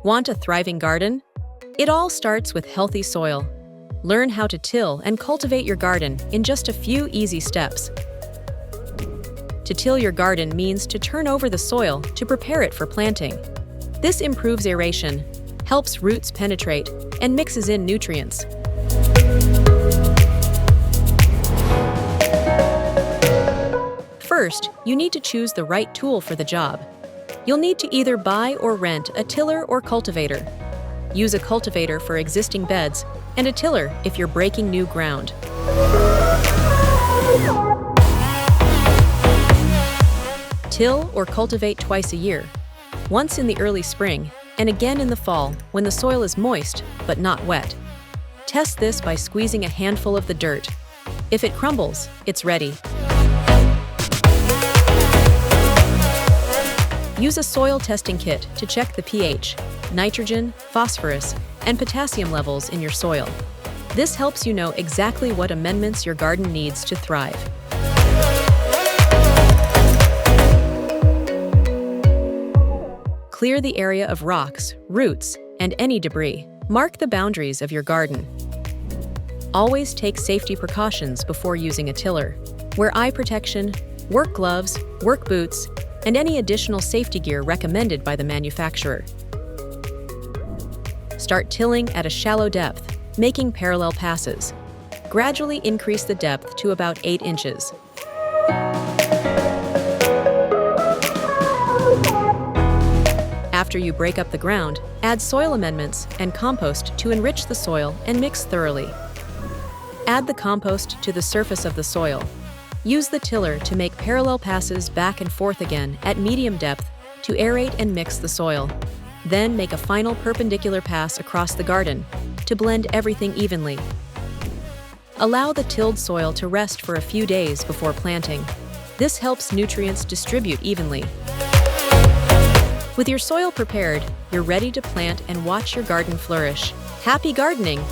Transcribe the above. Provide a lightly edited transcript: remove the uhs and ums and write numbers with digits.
Want a thriving garden? It all starts with healthy soil. Learn how to till and cultivate your garden in just a few easy steps. To till your garden means to turn over the soil to prepare it for planting. This improves aeration, helps roots penetrate, and mixes in nutrients. First, you need to choose the right tool for the job. You'll need to either buy or rent a tiller or cultivator. Use a cultivator for existing beds and a tiller if you're breaking new ground. Till or cultivate twice a year, once in the early spring and again in the fall when the soil is moist but not wet. Test this by squeezing a handful of the dirt. If it crumbles, it's ready. Use a soil testing kit to check the pH, nitrogen, phosphorus, and potassium levels in your soil. This helps you know exactly what amendments your garden needs to thrive. Clear the area of rocks, roots, and any debris. Mark the boundaries of your garden. Always take safety precautions before using a tiller. Wear eye protection, work gloves, work boots, and any additional safety gear recommended by the manufacturer. Start tilling at a shallow depth, making parallel passes. Gradually increase the depth to about 8 inches. After you break up the ground, add soil amendments and compost to enrich the soil and mix thoroughly. Add the compost to the surface of the soil. Use the tiller to make parallel passes back and forth again at medium depth to aerate and mix the soil. Then make a final perpendicular pass across the garden to blend everything evenly. Allow the tilled soil to rest for a few days before planting. This helps nutrients distribute evenly. With your soil prepared, you're ready to plant and watch your garden flourish. Happy gardening!